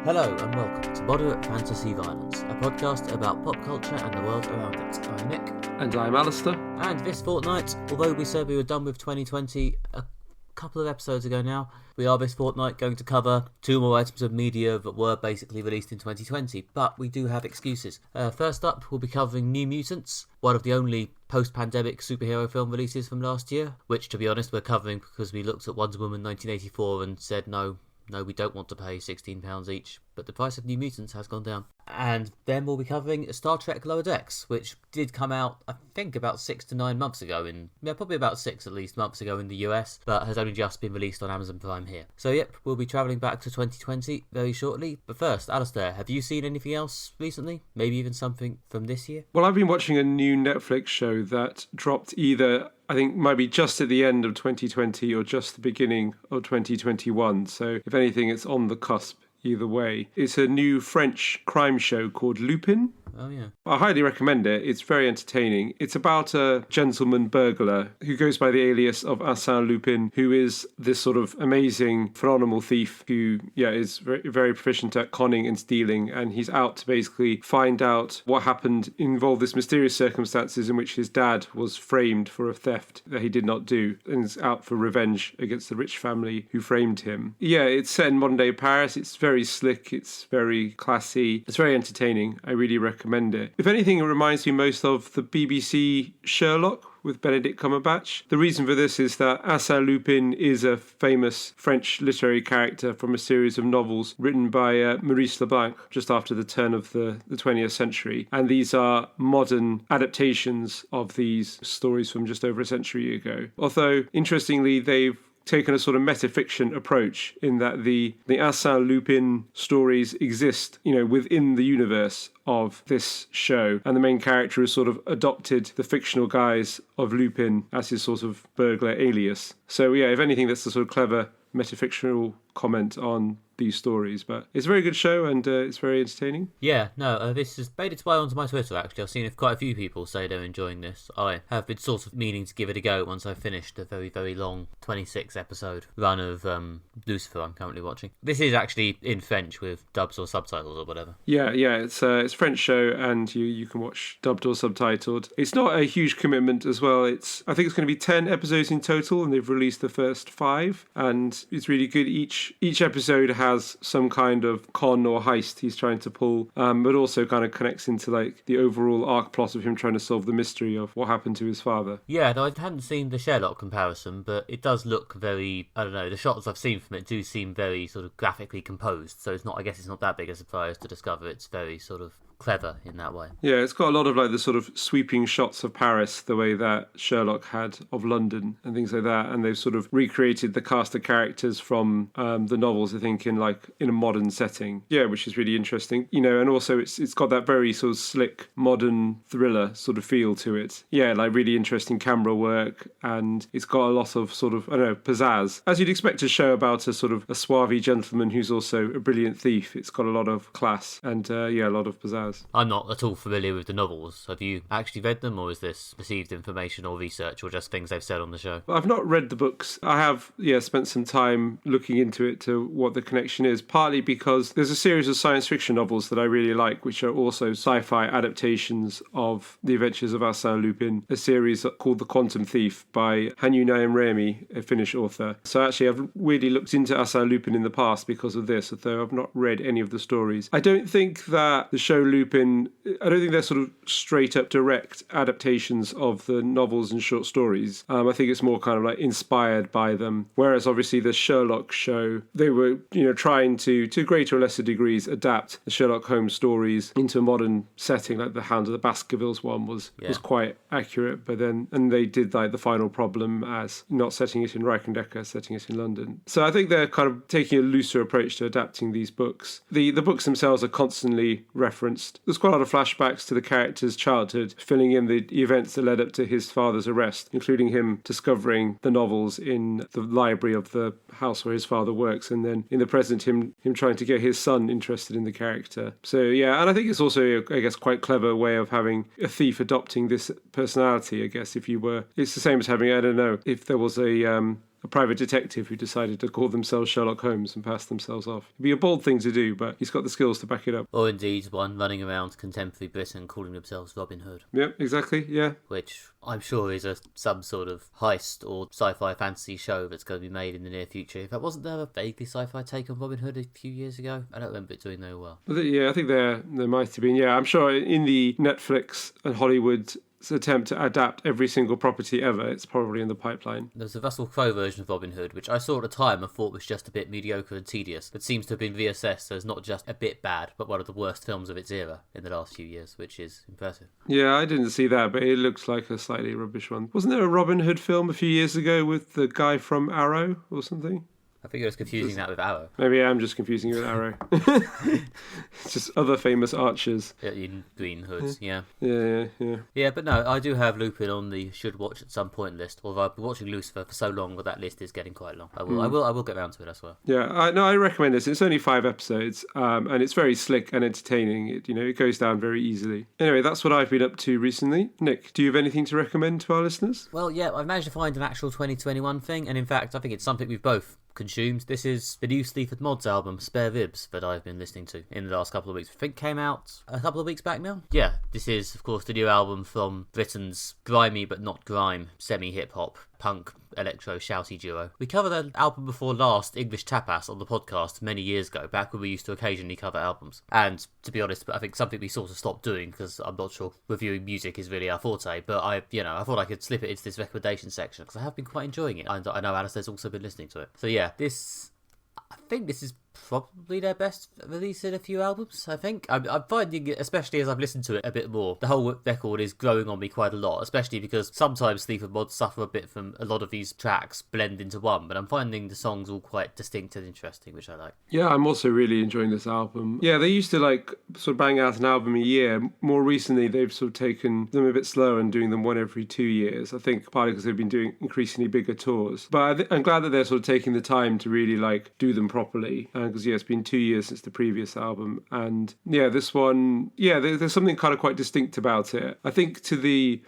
Hello and welcome to Moderate Fantasy Violence, a podcast about pop culture and the world around it. I'm Nick. And I'm Alastair. And this fortnight, although we said we were done with 2020 a couple of episodes ago now, we are this fortnight going to cover two more items of media that were basically released in 2020, but we do have excuses. First up, we'll be covering New Mutants, one of the only post-pandemic superhero film releases from last year, which, to be honest, we're covering because we looked at Wonder Woman 1984 and said no, we don't want to pay £16 each, but the price of New Mutants has gone down. And then we'll be covering Star Trek Lower Decks, which did come out, I think, about 6 to 9 months ago, probably about 6 at least months ago in the US, but has only just been released on Amazon Prime here. So yep, we'll be travelling back to 2020 very shortly. But first, Alastair, have you seen anything else recently? Maybe even something from this year? Well, I've been watching a new Netflix show that dropped either, I think, might be just at the end of 2020 or just the beginning of 2021. So if anything, it's on the cusp. Either way, it's a new French crime show called Lupin. Oh, yeah. I highly recommend it. It's very entertaining. It's about a gentleman burglar who goes by the alias of Arsène Lupin, who is this sort of amazing, phenomenal thief who, is very, very proficient at conning and stealing. And he's out to basically find out what happened, involve this mysterious circumstances in which his dad was framed for a theft that he did not do, and is out for revenge against the rich family who framed him. Yeah, it's set in modern day Paris. It's very slick. It's very classy. It's very entertaining. I really recommend it. If anything, it reminds me most of the BBC Sherlock with Benedict Cumberbatch. The reason for this is that Arsène Lupin is a famous French literary character from a series of novels written by Maurice Leblanc just after the turn of the 20th century. And these are modern adaptations of these stories from just over a century ago. Although, interestingly, they've taken a sort of metafiction approach in that the Arsène Lupin stories exist, within the universe of this show, and the main character has sort of adopted the fictional guise of Lupin as his sort of burglar alias. So yeah, if anything, that's a sort of clever metafictional comment on these stories, but it's a very good show and it's very entertaining. Yeah, no, this has made its way onto my Twitter actually. I've seen quite a few people say they're enjoying this. I have been sort of meaning to give it a go once I've finished the very, very long 26 episode run of Lucifer I'm currently watching. This is actually in French with dubs or subtitles or whatever. Yeah, it's a French show and you can watch dubbed or subtitled. It's not a huge commitment as well. I think it's going to be 10 episodes in total, and they've released the first 5, and it's really good. Each episode has some kind of con or heist he's trying to pull, but also kind of connects into like the overall arc plot of him trying to solve the mystery of what happened to his father. Yeah, though I hadn't seen the Sherlock comparison, but it does look very, I don't know, the shots I've seen from it do seem very sort of graphically composed, so I guess it's not that big a surprise to discover it's very sort of clever in that way. Yeah, it's got a lot of like the sort of sweeping shots of Paris, the way that Sherlock had of London and things like that, and they've sort of recreated the cast of characters from the novels, I think, in a modern setting. Yeah, which is really interesting. And also it's got that very sort of slick modern thriller sort of feel to it. Yeah, like really interesting camera work, and it's got a lot of sort of, I don't know, pizzazz. As you'd expect a show about a sort of a suave gentleman who's also a brilliant thief. It's got a lot of class and a lot of pizzazz. I'm not at all familiar with the novels. Have you actually read them, or is this received information or research, or just things they've said on the show? I've not read the books. I have, spent some time looking into it to what the connection is, partly because there's a series of science fiction novels that I really like, which are also sci-fi adaptations of The Adventures of Arsène Lupin, a series called The Quantum Thief by Hanyu Naim-Remy, a Finnish author. So actually, I've really looked into Arsène Lupin in the past because of this, although I've not read any of the stories. I don't think that the show Lupin, I don't think they're sort of straight up direct adaptations of the novels and short stories. I think it's more kind of like inspired by them. Whereas obviously the Sherlock show, they were, trying to greater or lesser degrees, adapt the Sherlock Holmes stories into a modern setting, like the Hound of the Baskervilles one was quite accurate. But then, and they did like The Final Problem as not setting it in Reichendecker, setting it in London. So I think they're kind of taking a looser approach to adapting these books. The books themselves are constantly referenced. There's quite a lot of flashbacks to the character's childhood, filling in the events that led up to his father's arrest, including him discovering the novels in the library of the house where his father works, and then in the present him trying to get his son interested in the character. So yeah, and I think it's also, I guess, quite clever way of having a thief adopting this personality, I guess, it's the same as having, I don't know, if there was a a private detective who decided to call themselves Sherlock Holmes and pass themselves off. It'd be a bold thing to do, but he's got the skills to back it up. Or indeed one running around contemporary Britain calling themselves Robin Hood. Yep, exactly, yeah. Which I'm sure is some sort of heist or sci-fi fantasy show that's going to be made in the near future. If that wasn't there a vaguely sci-fi take on Robin Hood a few years ago? I don't remember it doing very well. Yeah, I think there might have been. Yeah, I'm sure in the Netflix and Hollywood attempt to adapt every single property ever, it's probably in the pipeline. There's a Russell Crowe version of Robin Hood, which I saw at the time and thought was just a bit mediocre and tedious, but seems to have been reassessed as not just a bit bad, but one of the worst films of its era in the last few years, which is impressive. Yeah, I didn't see that, but it looks like a slightly rubbish one. Wasn't there a Robin Hood film a few years ago with the guy from Arrow or something? I think I was confusing that with Arrow. Maybe I'm just confusing it with Arrow. It's just other famous archers. In green hoods, yeah. Yeah. Yeah, but no, I do have Lupin on the should watch at some point list. Although I've been watching Lucifer for so long that list is getting quite long. I will get around to it as well. Yeah, I recommend this. It's only 5 episodes, and it's very slick and entertaining. It goes down very easily. Anyway, that's what I've been up to recently. Nick, do you have anything to recommend to our listeners? Well, yeah, I've managed to find an actual 2021 thing, and in fact, I think it's something we've both consumed. This is the new Sleaford Mods album, Spare Ribs, that I've been listening to in the last couple of weeks. I think came out a couple of weeks back now. Yeah, this is, of course, the new album from Britain's grimy but not grime, semi-hip-hop, punk, electro, shouty duo. We covered an album before last, English Tapas, on the podcast many years ago, back when we used to occasionally cover albums. And, to be honest, I think something we sort of stopped doing, because I'm not sure reviewing music is really our forte, but I thought I could slip it into this recommendation section, because I have been quite enjoying it. And I know Alastair's also been listening to it. So yeah, I think this is probably their best release in a few albums, I think. I'm finding it, especially as I've listened to it a bit more, the whole record is growing on me quite a lot, especially because sometimes Sleaford Mods suffer a bit from a lot of these tracks blend into one, but I'm finding the songs all quite distinct and interesting, which I like. Yeah, I'm also really enjoying this album. Yeah, they used to sort of bang out an album a year. More recently, they've sort of taken them a bit slower and doing them one every 2 years. I think partly because they've been doing increasingly bigger tours. But I'm glad that they're sort of taking the time to really do them properly. Because it's been 2 years since the previous album, and this one, there's something kind of quite distinct about it. I think to the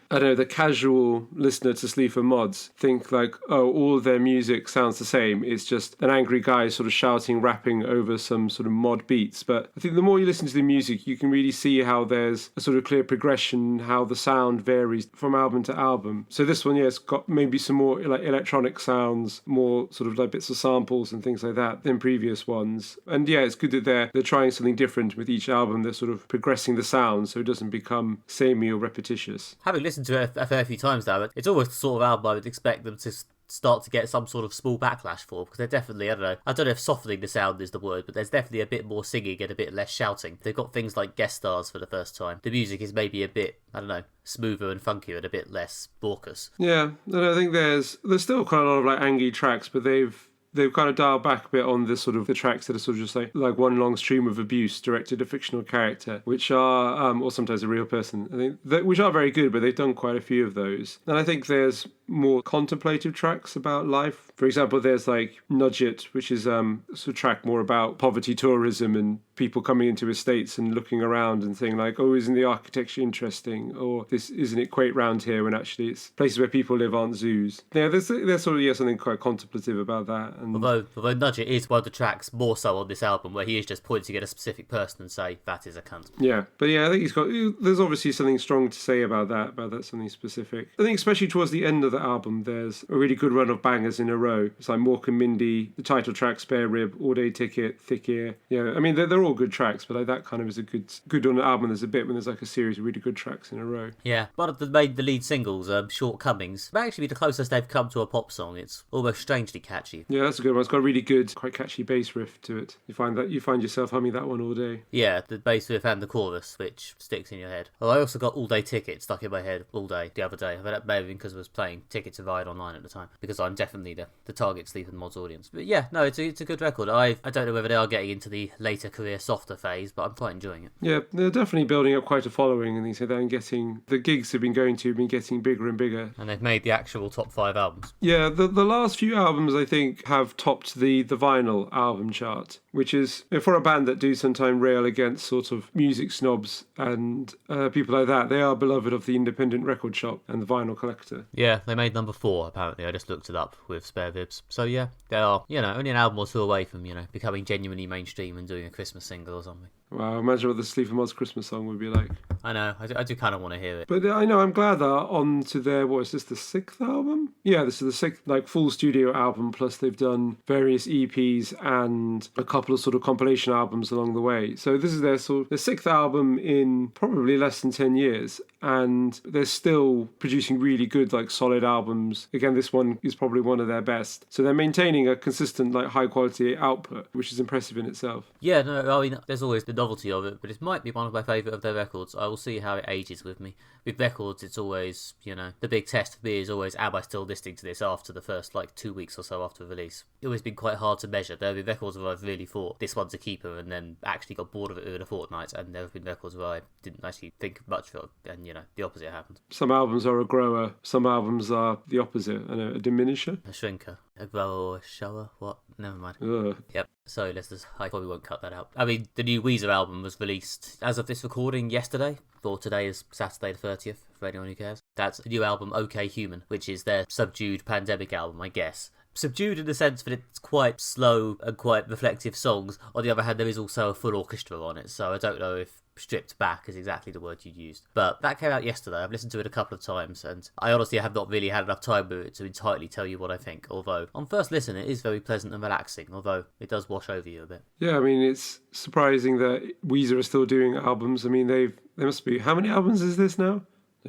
casual listener to Sleaford Mods think all of their music sounds the same. It's just an angry guy sort of shouting, rapping over some sort of mod beats. But I think the more you listen to the music, you can really see how there's a sort of clear progression, how the sound varies from album to album. So this one, it's got maybe some more electronic sounds, more sort of bits of samples and things like that than previous ones. And it's good that they're trying something different with each album. They're sort of progressing the sound so it doesn't become samey or repetitious. Having listened to it a fair few times now, it's almost the sort of album I would expect them to start to get some sort of small backlash for, because they're definitely, I don't know if softening the sound is the word, but there's definitely a bit more singing and a bit less shouting. They've got things like guest stars for the first time. The music is maybe a bit, smoother and funkier and a bit less raucous. Yeah, and I think there's still quite a lot of angry tracks, but they've kind of dialed back a bit on the sort of the tracks that are sort of just like one long stream of abuse directed at a fictional character, which are, or sometimes a real person, I think, which are very good, but they've done quite a few of those. And I think there's more contemplative tracks about life. For example, there's Nudge It, which is a sort of track more about poverty tourism and people coming into estates and looking around and saying isn't the architecture interesting? Or isn't it quaint round here, when actually it's places where people live aren't zoos. Yeah, there's sort of something quite contemplative about that. And Although Nudge It is one of the tracks more so on this album where he is just pointing at a specific person and say, that is a cunt. Yeah, but I think there's obviously something strong to say about that something specific. I think especially towards the end of the album, there's a really good run of bangers in a row. It's like Mork and Mindy, the title track, Spare Rib, All Day Ticket, Thick Ear. Yeah, I mean, they're all good tracks, but that kind of is a good on an album. There's a bit when there's a series of really good tracks in a row. Yeah, one of the lead singles, Shortcomings, may actually be the closest they've come to a pop song. It's almost strangely catchy. Yeah, that's a good one. It's got a really good, quite catchy bass riff to it. You find yourself humming that one all day. Yeah, the bass riff and the chorus, which sticks in your head. Well, I also got All Day Ticket stuck in my head all day the other day. That may have been because I was playing Ticket to Ride online at the time, because I'm definitely the target Sleaford Mods audience. But yeah, no, it's a good record. I don't know whether they are getting into the later career softer phase, but I'm quite enjoying it. Yeah, they're definitely building up quite a following, and they say they're getting the gigs they've been going to have been getting bigger and bigger. And they've made the actual top 5 albums. Yeah, the last few albums I think have topped the vinyl album chart, which is, for a band that do sometimes rail against sort of music snobs and people like that, they are beloved of the independent record shop and the vinyl collector. Yeah, they made number 4, apparently. I just looked it up with Spare Ribs. So yeah, they are, only an album or two away from, becoming genuinely mainstream and doing a Christmas single or something. Wow, imagine what the Sleaford Mods Christmas song would be like. I know, I do kind of want to hear it. But I know, I'm glad they're on to their, what is this, the 6th album? Yeah, this is the 6th, full studio album, plus they've done various EPs and a couple of sort of compilation albums along the way. So this is their 6th album in probably less than 10 years, and they're still producing really good, solid albums. Again, this one is probably one of their best. So they're maintaining a consistent, high quality output, which is impressive in itself. Yeah, no, I mean, there's always the novelty of it, but it might be one of my favourite of their records. I will see how it ages with me. With records, it's always, the big test for me is always, am I still listening to this after the first 2 weeks or so after release? It's always been quite hard to measure. There have been records where I've really thought this one's a keeper and then actually got bored of it within a fortnight, and there have been records where I didn't actually think much of it, and the opposite happened. Some albums are a grower, some albums are the opposite, a diminisher. A shrinker. A grower or a shower? What? Never mind. Ugh. Yep. So I probably won't cut that out. I mean, the new Weezer album was released as of this recording yesterday, or today is Saturday the 30th, for anyone who cares. That's a new album, OK Human, which is their subdued pandemic album, I guess. Subdued in the sense that it's quite slow and quite reflective songs. On the other hand, there is also a full orchestra on it, so I don't know if stripped back is exactly the word you'd used. But that came out yesterday. I've listened to it a couple of times, and I honestly have not really had enough time with it to entirely tell you what I think. Although, on first listen, it is very pleasant and relaxing, although it does wash over you a bit. Yeah, I mean, it's surprising that Weezer are still doing albums. I mean, they must be... How many albums is this now?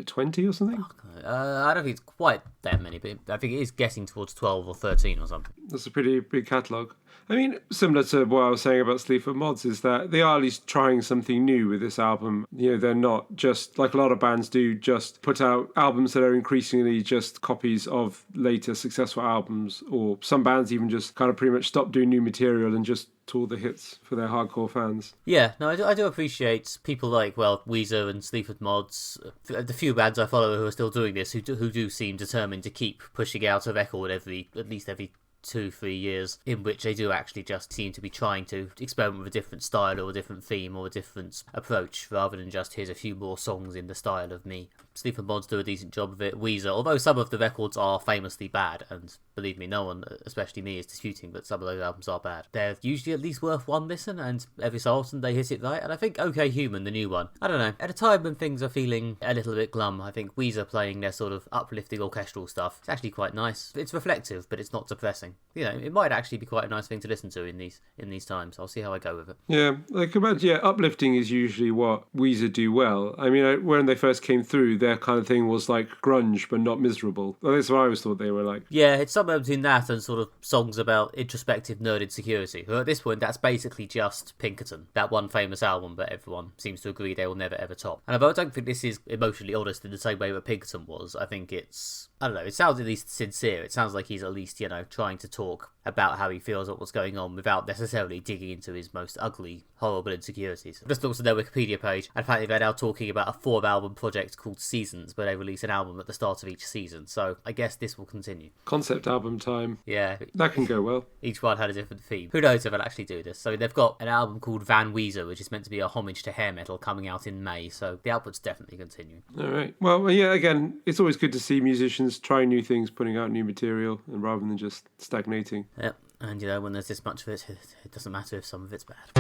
20 or something? I don't think it's quite that many, but I think it is getting towards 12 or 13 or something. That's a pretty big catalogue. I mean, similar to what I was saying about Sleaford Mods, is that they are at least trying something new with this album. They're not just, like a lot of bands do, just put out albums that are increasingly just copies of later successful albums, or some bands even just kind of pretty much stop doing new material and just to all the hits for their hardcore fans. Yeah, no, I do appreciate people like, Weezer and Sleaford Mods, the few bands I follow who are still doing this, who do seem determined to keep pushing out a record at least every 2-3 years, in which they do actually just seem to be trying to experiment with a different style or a different theme or a different approach, rather than just here's a few more songs in the style of me. Sleaford Mods do a decent job of it. Weezer, although some of the records are famously bad, and believe me, no one, especially me, is disputing that some of those albums are bad, they're usually at least worth one listen, and every so often they hit it right. And I think OK Human, the new one, I don't know, at a time when things are feeling a little bit glum, I think Weezer playing their sort of uplifting orchestral stuff, it's actually quite nice. It's reflective, but it's not depressing. It might actually be quite a nice thing to listen to in these times. I'll see how I go with it. Yeah, uplifting is usually what Weezer do well. I mean, when they first came through, their kind of thing was like grunge, but not miserable. That's what I always thought they were like. Yeah, it's somewhere between that and sort of songs about introspective nerd insecurity. But at this point, that's basically just Pinkerton, that one famous album that everyone seems to agree they will never ever top. And although I don't think this is emotionally honest in the same way that Pinkerton was, I think it's... I don't know, it sounds at least sincere. It sounds like he's at least, trying to talk about how he feels about what's going on without necessarily digging into his most ugly, horrible insecurities. Just also their Wikipedia page, and apparently they're now talking about a 4-album project called Seasons, where they release an album at the start of each season. So I guess this will continue. Concept album time. Yeah. That can go well. Each one had a different theme. Who knows if they'll actually do this? So they've got an album called Van Weezer, which is meant to be a homage to hair metal, coming out in May. So the output's definitely continuing. All right. Well, yeah, again, it's always good to see musicians trying new things, putting out new material, and rather than just stagnating. Yep. And, when there's this much of it, it doesn't matter if some of it's bad.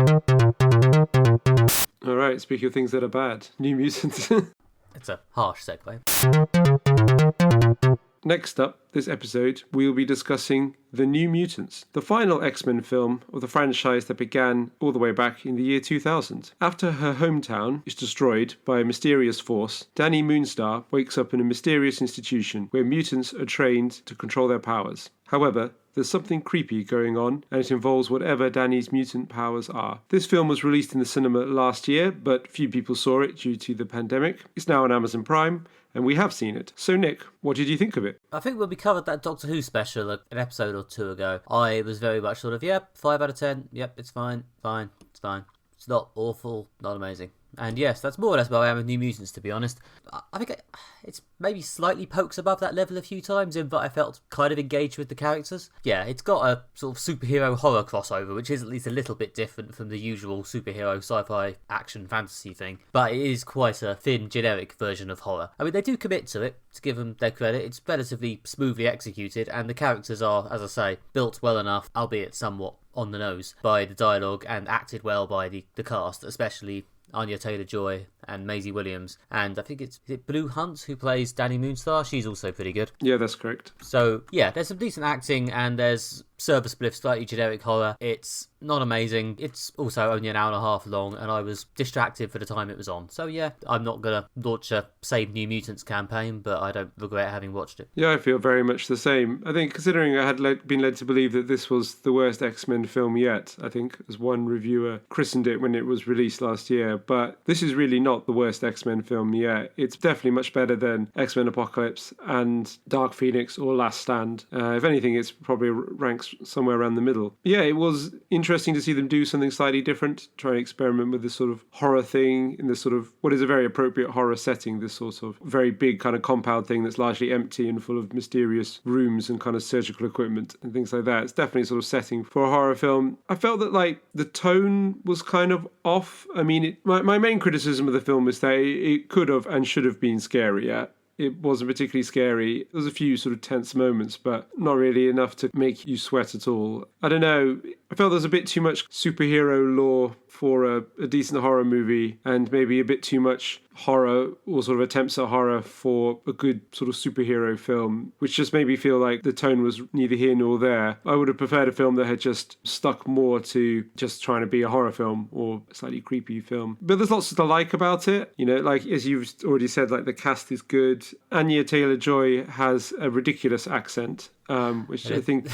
All right, speaking of things that are bad, New Mutants. It's a harsh segue. Next up, this episode, we'll be discussing The New Mutants, the final X-Men film of the franchise that began all the way back in the year 2000. After her hometown is destroyed by a mysterious force, Danny Moonstar wakes up in a mysterious institution where mutants are trained to control their powers. However, there's something creepy going on, and it involves whatever Danny's mutant powers are. This film was released in the cinema last year, but few people saw it due to the pandemic. It's now on Amazon Prime, and we have seen it. So, Nick, what did you think of it? I think when we covered that Doctor Who special an episode or two ago, I was very much sort of, 5 out of 10, yep, it's fine, it's fine. It's not awful, not amazing. And yes, that's more or less where I am with New Mutants, to be honest. I think it's maybe slightly pokes above that level a few times in that I felt kind of engaged with the characters. Yeah, it's got a sort of superhero horror crossover, which is at least a little bit different from the usual superhero sci-fi action fantasy thing. But it is quite a thin, generic version of horror. I mean, they do commit to it, to give them their credit. It's relatively smoothly executed, and the characters are, as I say, built well enough, albeit somewhat on the nose, by the dialogue and acted well by the cast, especially Anya Taylor-Joy and Maisie Williams, and I think is it Blue Hunt who plays Danny Moonstar? She's also pretty good. Yeah, that's correct. So yeah, there's some decent acting and there's serviceable, slightly generic horror. It's not amazing. It's also only an hour and a half long, and I was distracted for the time it was on. So yeah, I'm not gonna launch a Save New Mutants campaign, but I don't regret having watched it. Yeah, I feel very much the same. I think considering I had been led to believe that this was the worst X-Men film yet, I think, as one reviewer christened it when it was released last year, but this is really not the worst X-Men film yet. It's definitely much better than X-Men Apocalypse and Dark Phoenix or Last Stand. If anything, it's probably ranks somewhere around the middle. Yeah, it was interesting to see them do something slightly different, try and experiment with this sort of horror thing in this sort of what is a very appropriate horror setting, this sort of very big kind of compound thing that's largely empty and full of mysterious rooms and kind of surgical equipment and things like that. It's definitely sort of setting for a horror film. I felt that like the tone was kind of off. I mean, my main criticism of the film is that it could have and should have been scarier. It wasn't particularly scary. There was a few sort of tense moments, but not really enough to make you sweat at all. I don't know. I felt there was a bit too much superhero lore for a decent horror movie, and maybe a bit too much horror or sort of attempts at horror for a good sort of superhero film, which just made me feel like the tone was neither here nor there. I would have preferred a film that had just stuck more to just trying to be a horror film or a slightly creepy film. But there's lots to like about it. You know, like as you've already said, like the cast is good. Anya Taylor-Joy has a ridiculous accent, which I think...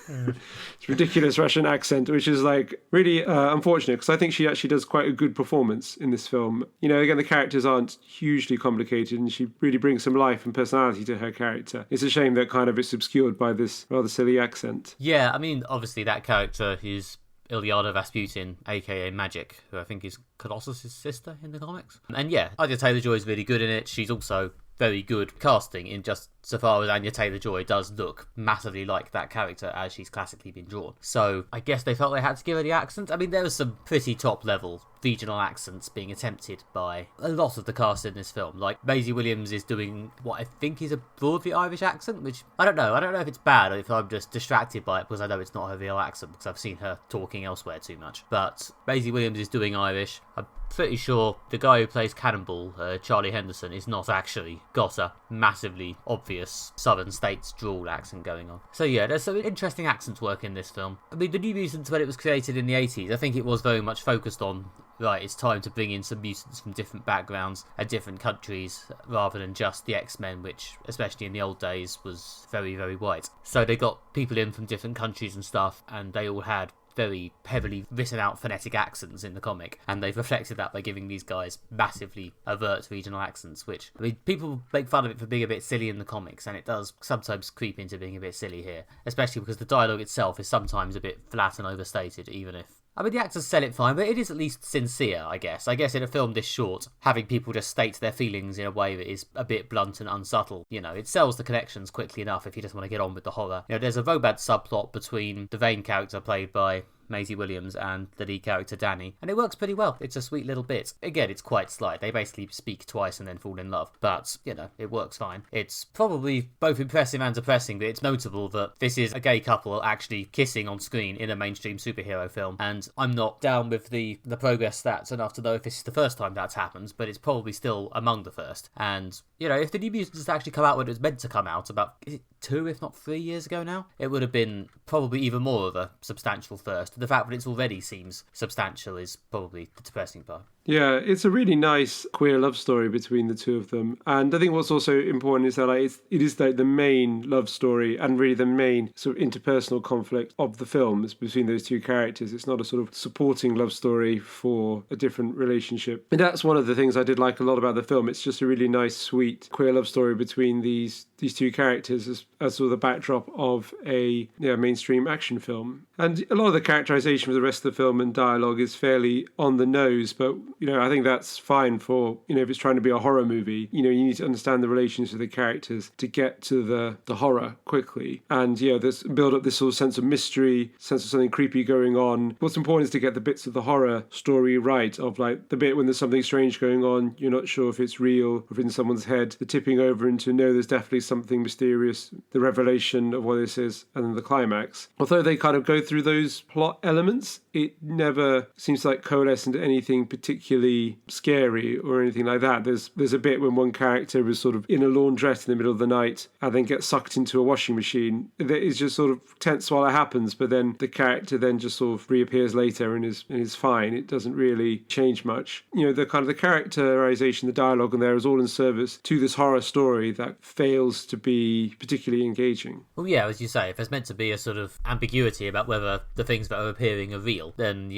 It's ridiculous Russian accent, which is like really unfortunate because I think she actually does quite a good performance in this film. You know, again, the characters aren't hugely complicated and she really brings some life and personality to her character. It's a shame that kind of it's obscured by this rather silly accent. Yeah, I mean, obviously that character is Ilyana Rasputin, aka Magic, who I think is Colossus' sister in the comics. And yeah, Anya Taylor-Joy is really good in it. She's also very good casting in just so far as Anya Taylor-Joy does look massively like that character as she's classically been drawn. So I guess they felt they had to give her the accent. I mean, there was some pretty top-level regional accents being attempted by a lot of the cast in this film. Like, Maisie Williams is doing what I think is a broadly Irish accent, which I don't know. I don't know if it's bad or if I'm just distracted by it because I know it's not her real accent because I've seen her talking elsewhere too much. But Maisie Williams is doing Irish. I'm pretty sure the guy who plays Cannonball, Charlie Henderson, is not actually got a massively obvious Southern States drawl accent going on. So yeah, there's some interesting accent work in this film. I mean, the New Mutants, when it was created in the 80s, I think it was very much focused on, right, it's time to bring in some mutants from different backgrounds and different countries rather than just the X-Men, which, especially in the old days, was very, very white. So they got people in from different countries and stuff, and they all had very heavily written out phonetic accents in the comic, and they've reflected that by giving these guys massively overt regional accents, which, I mean, people make fun of it for being a bit silly in the comics, and it does sometimes creep into being a bit silly here, especially because the dialogue itself is sometimes a bit flat and overstated, even if, I mean, the actors sell it fine, but it is at least sincere, I guess. I guess in a film this short, having people just state their feelings in a way that is a bit blunt and unsubtle, you know, it sells the connections quickly enough if you just want to get on with the horror. You know, there's a romance subplot between the Vane character played by Maisie Williams and the lead character Danny, and it works pretty well. It's a sweet little bit. Again, it's quite slight. They basically speak twice and then fall in love, but, you know, it works fine. It's probably both impressive and depressing, but it's notable that this is a gay couple actually kissing on screen in a mainstream superhero film, and I'm not down with the progress stats enough to know if this is the first time that's happened, but it's probably still among the first. And, you know, if the New Mutants actually come out when it was meant to come out about, is it 2 if not 3 years ago now, it would have been probably even more of a substantial first. The fact that it already seems substantial is probably the depressing part. Yeah, it's a really nice queer love story between the two of them. And I think what's also important is that it is the main love story and really the main sort of interpersonal conflict of the film is between those two characters. It's not a sort of supporting love story for a different relationship. And that's one of the things I did like a lot about the film. It's just a really nice, sweet queer love story between these two characters as sort of the backdrop of a mainstream action film. And a lot of the characterization for the rest of the film and dialogue is fairly on the nose, but, I think that's fine for, if it's trying to be a horror movie, you need to understand the relations of the characters to get to the horror quickly. And, this build up this sort of sense of mystery, sense of something creepy going on. What's important is to get the bits of the horror story right, of like the bit when there's something strange going on, you're not sure if it's real or if it's in someone's head, the tipping over into, no, there's definitely something mysterious, the revelation of what this is, and then the climax. Although they kind of go through those plot elements, it never seems to like coalesce into anything particularly scary or anything like that. There's a bit when one character is sort of in a laundrette in the middle of the night and then gets sucked into a washing machine. That is just sort of tense while it happens, but then the character then just sort of reappears later and is fine. It doesn't really change much. The kind of the characterization, the dialogue in there is all in service to this horror story that fails to be particularly engaging. Well, yeah, as you say, if there's meant to be a sort of ambiguity about whether the things that are appearing are real, then,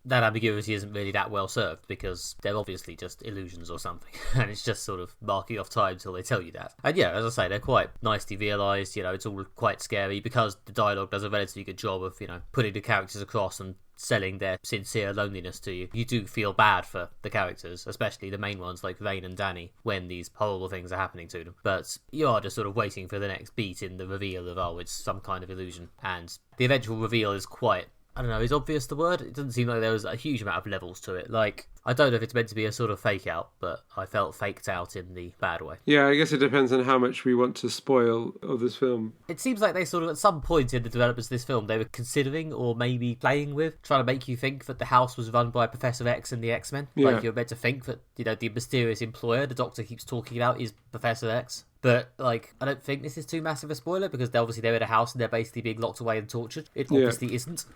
that ambiguity isn't really that well served, because they're obviously just illusions or something. And it's just sort of marking off time till they tell you that. And yeah, as I say, they're quite nicely realised, it's all quite scary, because the dialogue does a relatively good job of, putting the characters across and selling their sincere loneliness to you. You do feel bad for the characters, especially the main ones like Rain and Danny, when these horrible things are happening to them. But you are just sort of waiting for the next beat in the reveal of, oh, it's some kind of illusion. And the eventual reveal is quite, I don't know, is obvious the word? It doesn't seem like there was a huge amount of levels to it. Like, I don't know if it's meant to be a sort of fake out, but I felt faked out in the bad way. Yeah, I guess it depends on how much we want to spoil of this film. It seems like they sort of, at some point in the developments of this film, they were considering or maybe playing with, trying to make you think that the house was run by Professor X and the X-Men. Yeah. Like, you're meant to think that, the mysterious employer the Doctor keeps talking about is Professor X. But, like, I don't think this is too massive a spoiler, because obviously they're in a house and they're basically being locked away and tortured. It obviously isn't.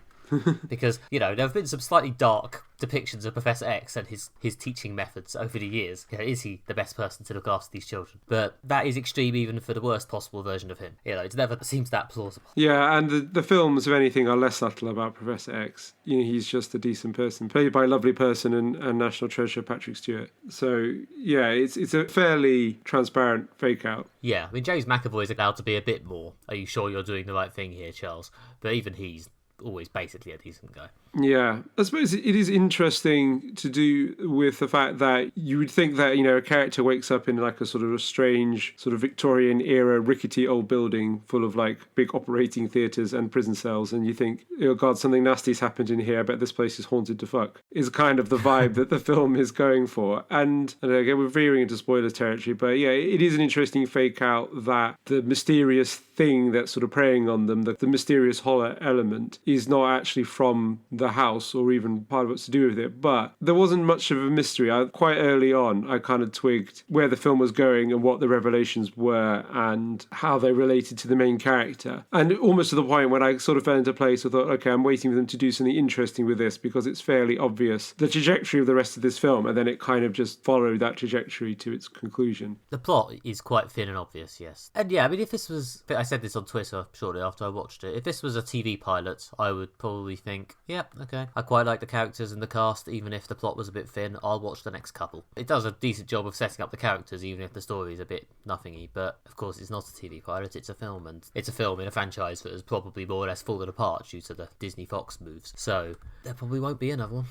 Because, there have been some slightly dark depictions of Professor X and his teaching methods over the years. Is he the best person to look after these children? But that is extreme even for the worst possible version of him. It never seems that plausible. Yeah, and the films, if anything, are less subtle about Professor X. He's just a decent person, played by a lovely person and national treasure Patrick Stewart. So, yeah, it's a fairly transparent fake out. Yeah, I mean, James McAvoy is allowed to be a bit more, are you sure you're doing the right thing here, Charles? But even he's always basically a decent guy. Yeah, I suppose it is interesting to do with the fact that you would think that, a character wakes up in like a sort of a strange sort of Victorian era rickety old building full of like big operating theatres and prison cells, and you think, oh God, something nasty's happened in here, I bet this place is haunted to fuck, is kind of the vibe that the film is going for. And again, we're veering into spoiler territory, but yeah, it is an interesting fake out that the mysterious thing that's sort of preying on them, the mysterious horror element, is not actually from the house or even part of what's to do with it. But there wasn't much of a mystery. Quite early on, I kind of twigged where the film was going and what the revelations were and how they related to the main character. And almost to the point when I sort of fell into place, I thought, okay, I'm waiting for them to do something interesting with this, because it's fairly obvious the trajectory of the rest of this film, and then it kind of just followed that trajectory to its conclusion. The plot is quite thin and obvious, yes. And yeah, I mean, if this was, I said this on Twitter shortly after I watched it, if this was a TV pilot, I would probably think, yeah, okay, I quite like the characters in the cast, even if the plot was a bit thin, I'll watch the next couple. It does a decent job of setting up the characters, even if the story is a bit nothingy, but of course it's not a TV pilot, it's a film, and it's a film in a franchise that has probably more or less fallen apart due to the Disney Fox moves, so there probably won't be another one.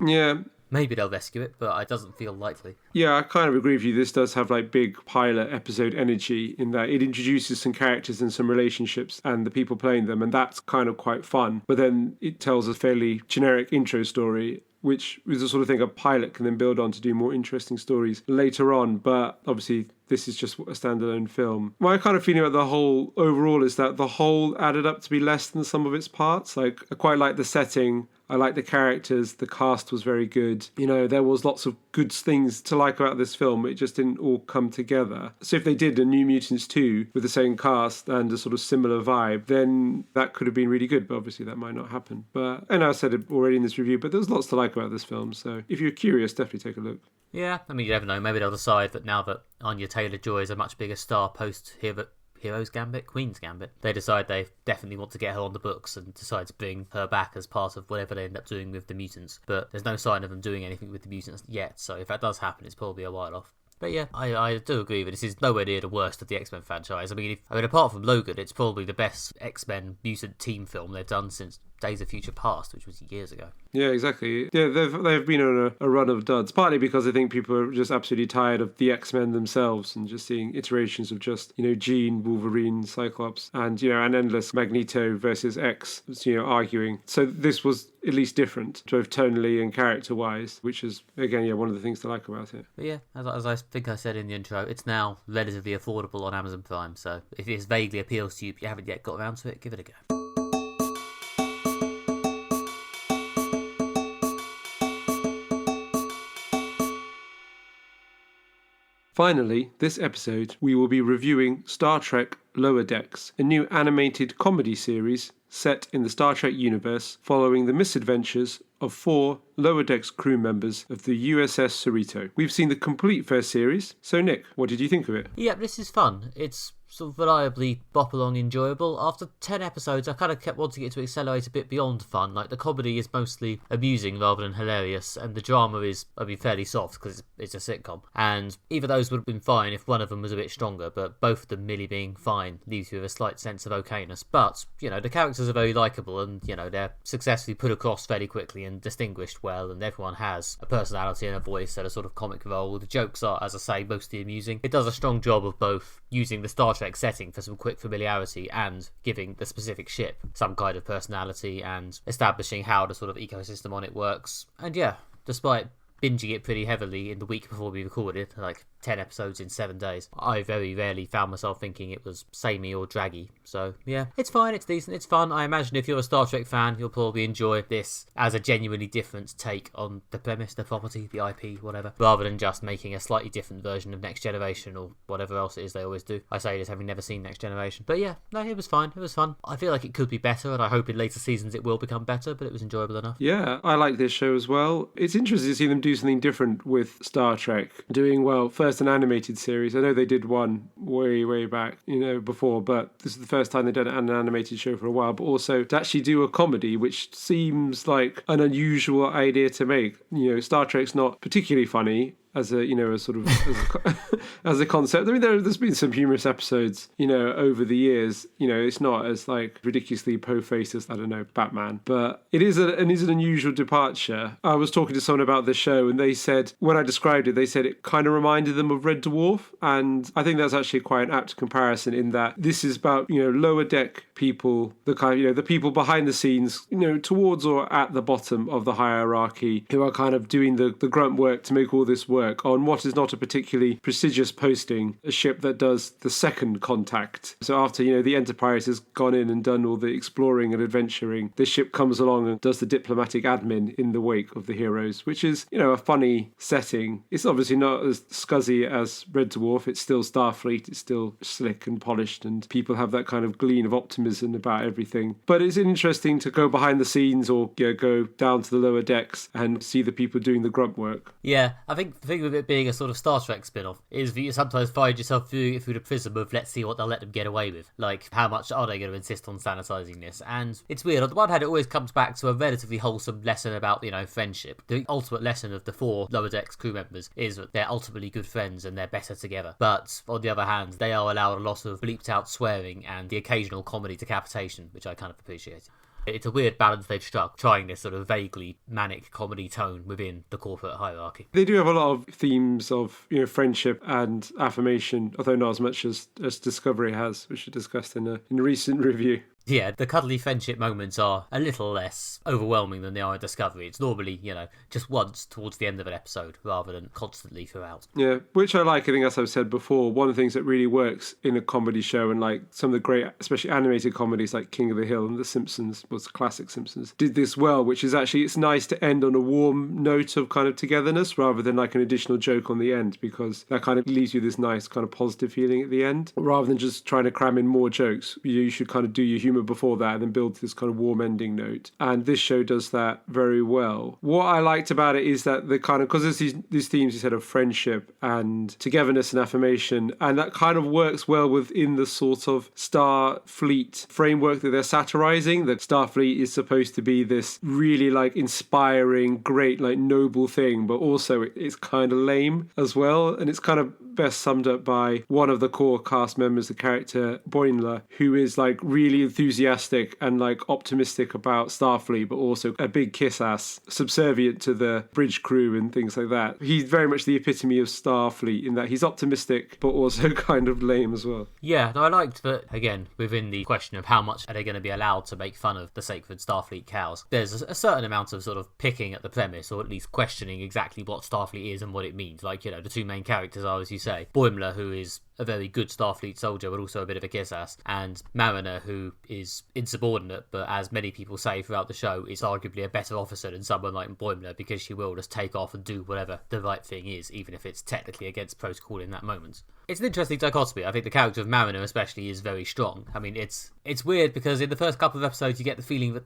Yeah. Maybe they'll rescue it, but it doesn't feel likely. Yeah, I kind of agree with you. This does have like big pilot episode energy in that it introduces some characters and some relationships and the people playing them, and that's kind of quite fun. But then it tells a fairly generic intro story, which is the sort of thing a pilot can then build on to do more interesting stories later on. But obviously, this is just a standalone film. My kind of feeling about the whole overall is that the whole added up to be less than some of its parts. Like, I quite like the setting. I like the characters. The cast was very good. There was lots of good things to like about this film. It just didn't all come together. So if they did a New Mutants 2 with the same cast and a sort of similar vibe, then that could have been really good. But obviously that might not happen. But, and I said it already in this review, but there's lots to like about this film. So if you're curious, definitely take a look. Yeah, I mean, you never know. Maybe they'll decide that now that Anya Taylor-Joy is a much bigger star post-Hero's Gambit, Queen's Gambit, they decide they definitely want to get her on the books and decide to bring her back as part of whatever they end up doing with the Mutants. But there's no sign of them doing anything with the Mutants yet, so if that does happen, it's probably a while off. But yeah, I do agree that this is nowhere near the worst of the X-Men franchise. I mean, apart from Logan, it's probably the best X-Men mutant team film they've done since Days of Future Past, which was years ago. Yeah, exactly. Yeah, they've been on a run of duds, partly because I think people are just absolutely tired of the X-Men themselves and just seeing iterations of just, Jean, Wolverine, Cyclops, and, an endless Magneto versus X, arguing. So this was at least different, both tonally and character-wise, which is, again, one of the things to like about it. But yeah, as I think I said in the intro, it's now relatively affordable on Amazon Prime, so if it vaguely appeals to you but you haven't yet got around to it, give it a go. Finally, this episode, we will be reviewing Star Trek Lower Decks, a new animated comedy series set in the Star Trek universe following the misadventures of 4 Lower Decks crew members of the USS Cerrito. We've seen the complete first series, so Nick, what did you think of it? Yeah, this is fun. It's sort of reliably bop along enjoyable. After 10 episodes, I kind of kept wanting it to accelerate a bit beyond fun. Like, the comedy is mostly amusing rather than hilarious, and the drama is, fairly soft because it's a sitcom. And either those would have been fine if one of them was a bit stronger, but both of them merely being fine leaves you with a slight sense of okayness. But, the characters are very likeable and, they're successfully put across fairly quickly and distinguished well, and everyone has a personality and a voice and a sort of comic role. The jokes are, as I say, mostly amusing. It does a strong job of both using the Star Trek setting for some quick familiarity and giving the specific ship some kind of personality and establishing how the sort of ecosystem on it works. And yeah, despite binging it pretty heavily in the week before we recorded, like 10 episodes in 7 days, I very rarely found myself thinking it was samey or draggy. So yeah, it's fine, it's decent, it's fun. I imagine if you're a Star Trek fan, you'll probably enjoy this as a genuinely different take on the premise, the property, the IP, whatever, rather than just making a slightly different version of Next Generation or whatever else it is they always do. I say this having never seen Next Generation. But yeah, no, it was fine, it was fun. I feel like it could be better, and I hope in later seasons it will become better, but it was enjoyable enough. Yeah, I like this show as well. It's interesting to see them do something different with Star Trek. Doing, well, first an animated series. I know they did one way back, before, but this is the first time they've done an animated show for a while, but also to actually do a comedy, which seems like an unusual idea to make. Star Trek's not particularly funny as a as a concept. I mean, there's been some humorous episodes, over the years. It's not as like ridiculously po-faced as, I don't know, Batman, but it is an unusual departure. I was talking to someone about the show, and they said, when I described it, they said it kind of reminded them of Red Dwarf, and I think that's actually quite an apt comparison in that this is about lower deck people, the kind the people behind the scenes, towards or at the bottom of the hierarchy, who are kind of doing the grunt work to make all this work on what is not a particularly prestigious posting, a ship that does the second contact. So after, the Enterprise has gone in and done all the exploring and adventuring, this ship comes along and does the diplomatic admin in the wake of the heroes, which is, a funny setting. It's obviously not as scuzzy as Red Dwarf. It's still Starfleet. It's still slick and polished, and people have that kind of gleam of optimism about everything. But it's interesting to go behind the scenes or go down to the lower decks and see the people doing the grunt work. Yeah, I think the thing with it being a sort of Star Trek spin-off is that you sometimes find yourself viewing it through the prism of, let's see what they'll let them get away with. Like, how much are they going to insist on sanitizing this? And it's weird. On the one hand, it always comes back to a relatively wholesome lesson about, friendship. The ultimate lesson of the 4 Lower Decks crew members is that they're ultimately good friends and they're better together. But on the other hand, they are allowed a lot of bleeped out swearing and the occasional comedy decapitation, which I kind of appreciate. It's a weird balance they've struck, trying this sort of vaguely manic comedy tone within the corporate hierarchy. They do have a lot of themes of, friendship and affirmation, although not as much as Discovery has, which we discussed in a recent review. Yeah, the cuddly friendship moments are a little less overwhelming than they are in Discovery. It's normally, just once towards the end of an episode rather than constantly throughout. Yeah, which I like. I think, as I've said before, one of the things that really works in a comedy show, and like some of the great, especially animated comedies like King of the Hill and The Simpsons, was classic Simpsons, did this well, which is actually, it's nice to end on a warm note of kind of togetherness rather than like an additional joke on the end, because that kind of leaves you this nice kind of positive feeling at the end, rather than just trying to cram in more jokes. You should kind of do your humour before that and then build this kind of warm ending note, and this show does that very well. What I liked about it is that the kind of, because there's these themes you said of friendship and togetherness and affirmation, and that kind of works well within the sort of Starfleet framework that they're satirizing. That Starfleet is supposed to be this really like inspiring, great, like noble thing, but also it's kind of lame as well, and it's kind of best summed up by one of the core cast members, the character Boimler, who is like really enthusiastic enthusiastic and like optimistic about Starfleet, but also a big kiss ass, subservient to the bridge crew and things like that. He's very much the epitome of Starfleet in that he's optimistic, but also kind of lame as well. Yeah, no, I liked that, again, within the question of how much are they going to be allowed to make fun of the sacred Starfleet cows, there's a certain amount of sort of picking at the premise, or at least questioning exactly what Starfleet is and what it means. Like, you know, the two main characters are, as you say, Boimler, who is a very good Starfleet soldier, but also a bit of a kiss-ass, and Mariner, who is insubordinate, but as many people say throughout the show, is arguably a better officer than someone like Boimler, because she will just take off and do whatever the right thing is, even if it's technically against protocol in that moment. It's an interesting dichotomy. I think the character of Mariner especially is very strong. I mean, it's weird because in the first couple of episodes you get the feeling that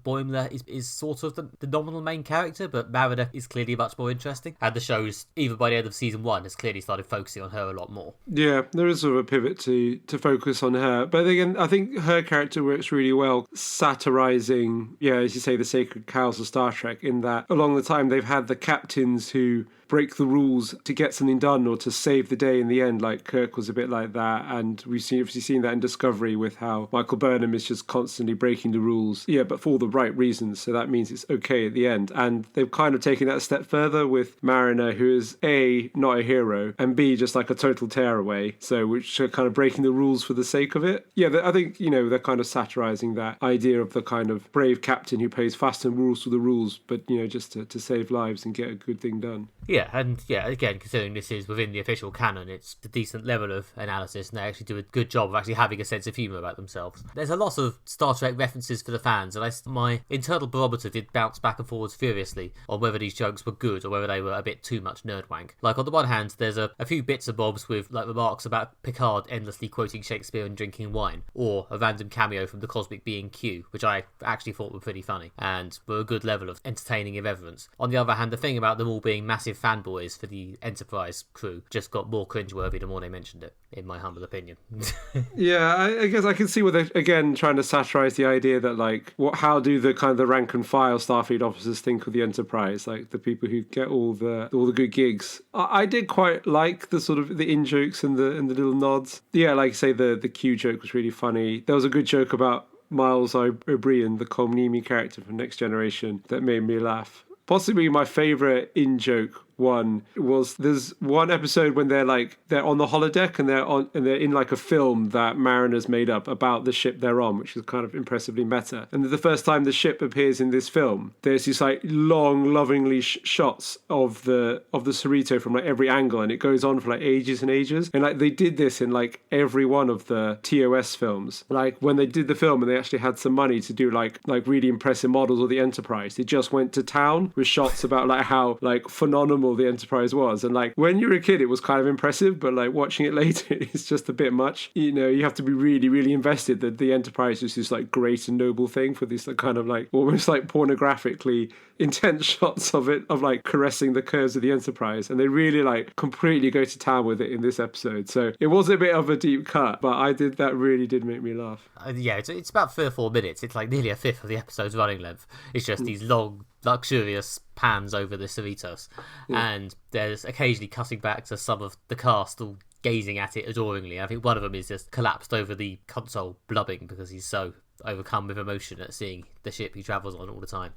Boimler is sort of the nominal main character, but Mariner is clearly much more interesting. And the show's, even by the end of season 1, has clearly started focusing on her a lot more. Yeah, there is sort of a pivot to focus on her. But again, I think her character works really well, satirising, as you say, the sacred cows of Star Trek, in that along the time they've had the captains who break the rules to get something done or to save the day in the end, like Kirk was a bit like that, and we've obviously seen that in Discovery with how Michael Burnham is just constantly breaking the rules, but for the right reasons, so that means it's okay at the end. And they've kind of taken that a step further with Mariner, who is A, not a hero, and B, just like a total tearaway, so which are kind of breaking the rules for the sake of it. I think, they're kind of satirising that idea of the kind of brave captain who plays fast and rules for the rules, but, just to save lives and get a good thing done. Again, considering this is within the official canon, it's a decent level of analysis, and they actually do a good job of actually having a sense of humour about themselves. There's a lot of Star Trek references for the fans, and my internal barometer did bounce back and forwards furiously on whether these jokes were good or whether they were a bit too much nerdwank. Like, on the one hand, there's a few bits and bobs with like remarks about Picard endlessly quoting Shakespeare and drinking wine, or a random cameo from the cosmic being Q, which I actually thought were pretty funny, and were a good level of entertaining irreverence. On the other hand, the thing about them all being massive fanboys for the Enterprise crew just got more cringeworthy the more they mentioned it, in my humble opinion. I guess I can see where they're, again, trying to satirise the idea that, like, how do the kind of the rank and file Starfleet officers think of the Enterprise, like the people who get all the good gigs. I did quite like the sort of the in-jokes and the little nods. Like, say, the Q joke was really funny. There was a good joke about Miles O'Brien, the Colm character from Next Generation, that made me laugh. Possibly my favourite in-joke one was, there's one episode when they're on the holodeck and they're in like a film that Mariner's made up about the ship they're on, which is kind of impressively meta. And the first time the ship appears in this film, there's these like long, lovingly shots of the Cerrito from like every angle, and it goes on for like ages and ages. And like they did this in like every one of the TOS films. Like when they did the film and they actually had some money to do like really impressive models of the Enterprise, they just went to town with shots about like how like phenomenal the Enterprise was. And like when you were a kid it was kind of impressive, but like watching it later it's just a bit much. You have to be really, really invested that the Enterprise is this like great and noble thing for this like kind of like almost like pornographically intense shots of it, of like caressing the curves of the Enterprise, and they really like completely go to town with it in this episode. So it was a bit of a deep cut, but that really did make me laugh. It's about 3 or 4 minutes. It's like nearly a fifth of the episode's running length. It's just these long, luxurious pans over the Cerritos, and there's occasionally cutting back to some of the cast all gazing at it adoringly. I think one of them is just collapsed over the console blubbing because he's so overcome with emotion at seeing the ship he travels on all the time.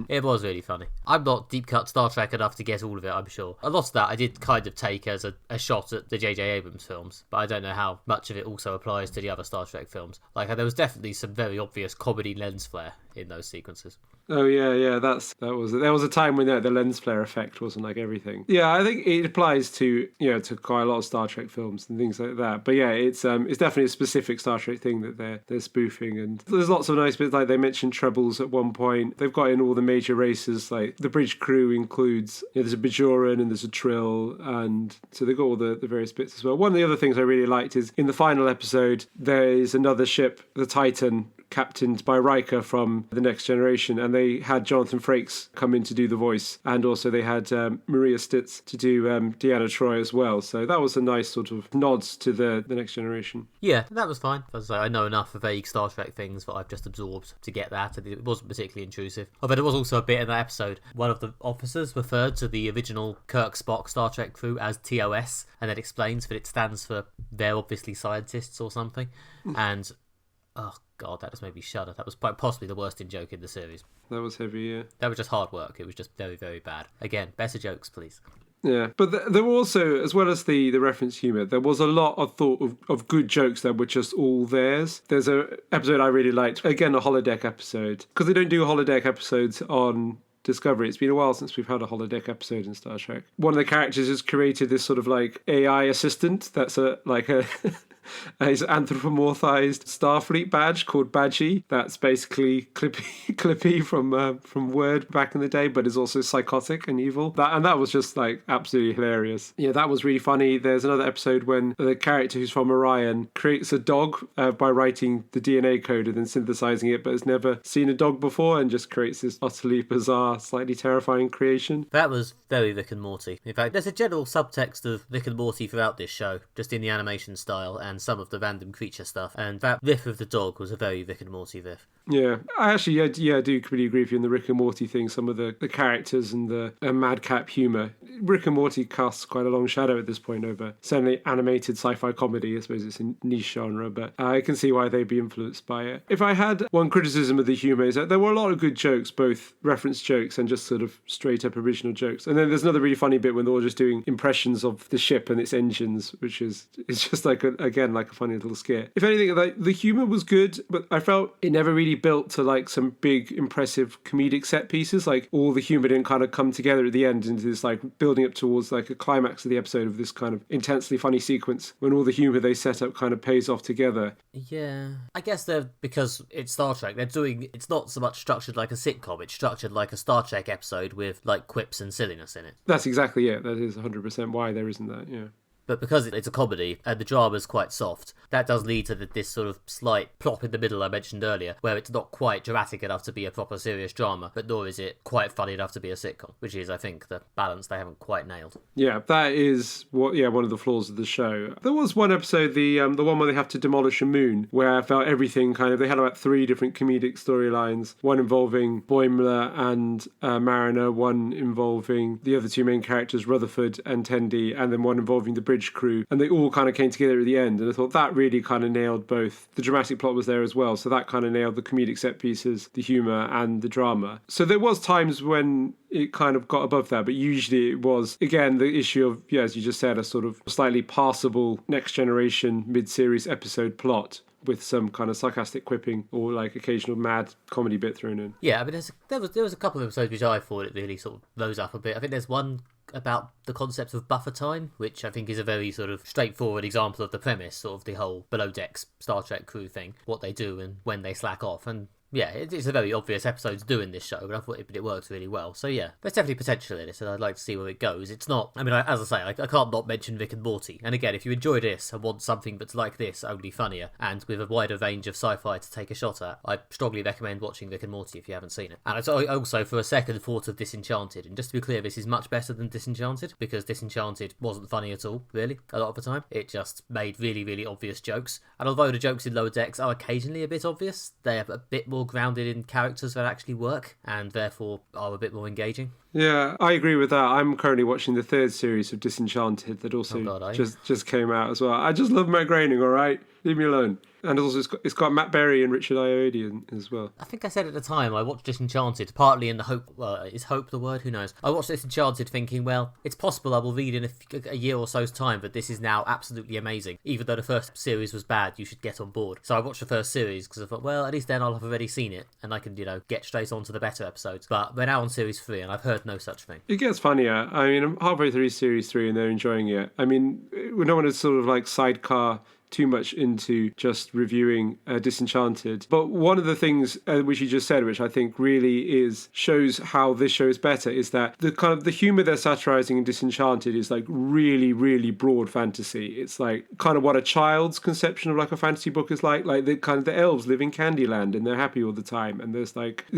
It was really funny. I'm not deep cut Star Trek enough to get all of it, I'm sure. A lot of that I did kind of take as a shot at the J.J. Abrams films, but I don't know how much of it also applies to the other Star Trek films. Like, there was definitely some very obvious comedy lens flare in those sequences. Oh yeah, there was a time when the lens flare effect wasn't like everything. Yeah, I think it applies to to quite a lot of Star Trek films and things like that. But yeah, it's definitely a specific Star Trek thing that they're spoofing, and there's lots of nice bits. Like they mentioned Trebles at one point. They've got in all the major races. Like the bridge crew includes there's a Bajoran and there's a Trill, and so they've got all the various bits as well. One of the other things I really liked is in the final episode there is another ship, the Titan, captained by Riker from The Next Generation, and they had Jonathan Frakes come in to do the voice, and also they had Maria Stitz to do Deanna Troi as well. So that was a nice sort of nods to the Next Generation. Yeah, that was fine. As I say, I know enough of vague Star Trek things that I've just absorbed to get that, and it wasn't particularly intrusive. Although there was also a bit in that episode, one of the officers referred to the original Kirk Spock Star Trek crew as TOS, and then explains that it stands for they're obviously scientists or something. And Oh god, that just made me shudder. That was quite possibly the worst joke in the series. That was heavy, yeah. That was just hard work. It was just very, very bad. Again, better jokes, please. Yeah, but there were also, as well as the reference humour, there was a lot of thought of good jokes that were just all theirs. There's a episode I really liked, again a holodeck episode, because they don't do holodeck episodes on Discovery. It's been a while since we've had a holodeck episode in Star Trek. One of the characters has created this sort of like AI assistant that's his anthropomorphized Starfleet badge called Badgie. That's basically Clippy from Word back in the day, but is also psychotic and evil. That was just like absolutely hilarious. Yeah, that was really funny. There's another episode when the character who's from Orion creates a dog by writing the DNA code and then synthesizing it, but has never seen a dog before and just creates this utterly bizarre, slightly terrifying creation. That was very Rick and Morty. In fact, there's a general subtext of Rick and Morty throughout this show, just in the animation style and some of the random creature stuff, and that riff of the dog was a very Rick and Morty riff. Yeah, I actually, I do completely agree with you on the Rick and Morty thing, some of the characters and the madcap humour. Rick and Morty casts quite a long shadow at this point over certainly animated sci-fi comedy. I suppose it's a niche genre, but I can see why they'd be influenced by it. If I had one criticism of the humour, is that there were a lot of good jokes, both reference jokes and just sort of straight up original jokes. And then there's another really funny bit when they're all just doing impressions of the ship and its engines, which is just like, again, like a funny little skit. If anything, like, the humour was good, but I felt it never really built to like some big, impressive comedic set pieces. Like all the humour didn't kind of come together at the end into this like building up towards like a climax of the episode of this kind of intensely funny sequence when all the humour they set up kind of pays off together. Yeah, I guess because it's Star Trek, it's not so much structured like a sitcom, it's structured like a Star Trek episode with like quips and silliness in it. That's exactly it. That is 100% why there isn't that, yeah. But because it's a comedy and the drama's quite soft, that does lead to this sort of slight plop in the middle I mentioned earlier, where it's not quite dramatic enough to be a proper serious drama, but nor is it quite funny enough to be a sitcom, which is, I think, the balance they haven't quite nailed. Yeah, that is one of the flaws of the show. There was one episode, the one where they have to demolish a moon, where I felt everything they had about 3 different comedic storylines, one involving Boimler and Mariner, one involving the other 2 main characters, Rutherford and Tendi, and then one involving the bridge crew, and they all kind of came together at the end, and I thought that really kind of nailed both. The dramatic plot was there as well, so that kind of nailed the comedic set pieces, the humour and the drama. So there was times when it kind of got above that, but usually it was, again, the issue of, as you just said, a sort of slightly passable Next Generation mid-series episode plot with some kind of sarcastic quipping or like occasional mad comedy bit thrown in. Yeah, I mean, there was a couple of episodes which I thought it really sort of rose up a bit. I think there's one about the concept of buffer time, which I think is a very sort of straightforward example of the premise, sort of the whole below decks Star Trek crew thing, what they do and when they slack off. And yeah, it's a very obvious episode to do in this show, but I thought it works really well. So yeah, there's definitely potential in it, and I'd like to see where it goes. It's not, I mean, as I say, I can't not mention Rick and Morty. And again, if you enjoy this and want something that's like this, only funnier, and with a wider range of sci-fi to take a shot at, I strongly recommend watching Rick and Morty if you haven't seen it. And it's also for a second thought of Disenchanted. And just to be clear, this is much better than Disenchanted, because Disenchanted wasn't funny at all, really, a lot of the time. It just made really, really obvious jokes. And although the jokes in Lower Decks are occasionally a bit obvious, they are a bit more grounded in characters that actually work and therefore are a bit more engaging. Yeah, I agree with that. I'm currently watching the 3rd series of Disenchanted that also just came out as well. I just love Matt Groening, all right? Leave me alone. And also it's got Matt Berry and Richard Ayoade as well. I think I said at the time I watched Disenchanted, partly in the hope, is hope the word? Who knows? I watched Disenchanted thinking, well, it's possible I will read in a year or so's time that this is now absolutely amazing. Even though the first series was bad, you should get on board. So I watched the first series because I thought, well, at least then I'll have already seen it and I can, get straight on to the better episodes. But we're now on series 3 and I've heard no such thing. It gets funnier. I mean, I'm halfway through series 3 and they're enjoying it. I mean, we don't want to sort of like sidecar too much into just reviewing Disenchanted. But one of the things which you just said, which I think really shows how this show is better, is that the kind of the humour they're satirising in Disenchanted is like really, really broad fantasy. It's like kind of what a child's conception of like a fantasy book is like the kind of the elves live in Candyland and they're happy all the time. And there's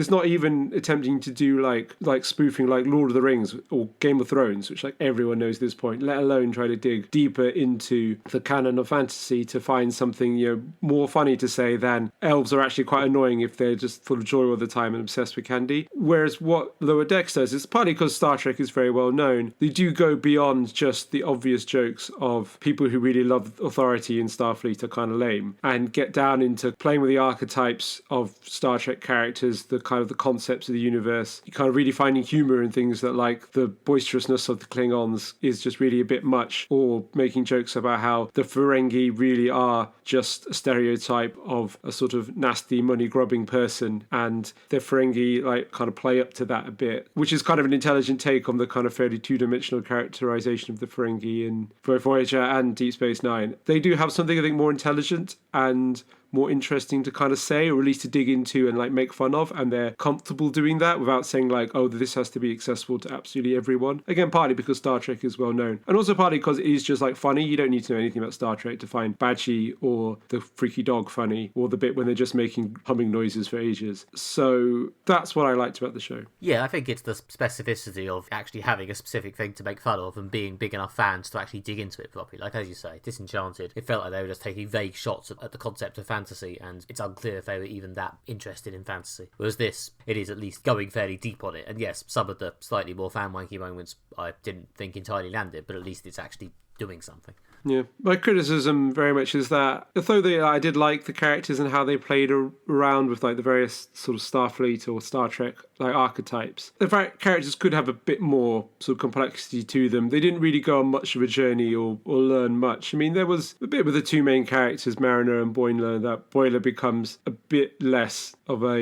not even attempting to do like spoofing like Lord of the Rings or Game of Thrones, which like everyone knows at this point, let alone try to dig deeper into the canon of fantasy quickly to find something, more funny to say than elves are actually quite annoying if they're just full of joy all the time and obsessed with candy. Whereas what Lower Decks does is partly because Star Trek is very well known. They do go beyond just the obvious jokes of people who really love authority in Starfleet are kind of lame, and get down into playing with the archetypes of Star Trek characters, the kind of the concepts of the universe, kind of really finding humor in things that, like, the boisterousness of the Klingons is just really a bit much, or making jokes about how the Ferengi really are just a stereotype of a sort of nasty money-grubbing person, and the Ferengi like kind of play up to that a bit, which is kind of an intelligent take on the kind of fairly two-dimensional characterization of the Ferengi in both Voyager and Deep Space Nine. They do have something, I think, more intelligent and more interesting to kind of say, or at least to dig into and like make fun of, and they're comfortable doing that without saying like, oh, this has to be accessible to absolutely everyone. Again, partly because Star Trek is well known, and also partly because it is just like funny. You don't need to know anything about Star Trek to find Badgie or the freaky dog funny, or the bit when they're just making humming noises for ages. So that's what I liked about the show. Yeah, I think it's the specificity of actually having a specific thing to make fun of and being big enough fans to actually dig into it properly. Like, as you say, Disenchanted, it felt like they were just taking vague shots at the concept of fantasy, and it's unclear if they were even that interested in fantasy. Whereas this, it is at least going fairly deep on it. And yes, some of the slightly more fan-wanky moments I didn't think entirely landed, but at least it's actually doing something. Yeah, my criticism very much is that although I did like the characters and how they played around with like the various sort of Starfleet or Star Trek like archetypes, the characters could have a bit more sort of complexity to them. They didn't really go on much of a journey or learn much. I mean, there was a bit with the two main characters, Mariner and Boimler, that Boimler becomes a bit less of a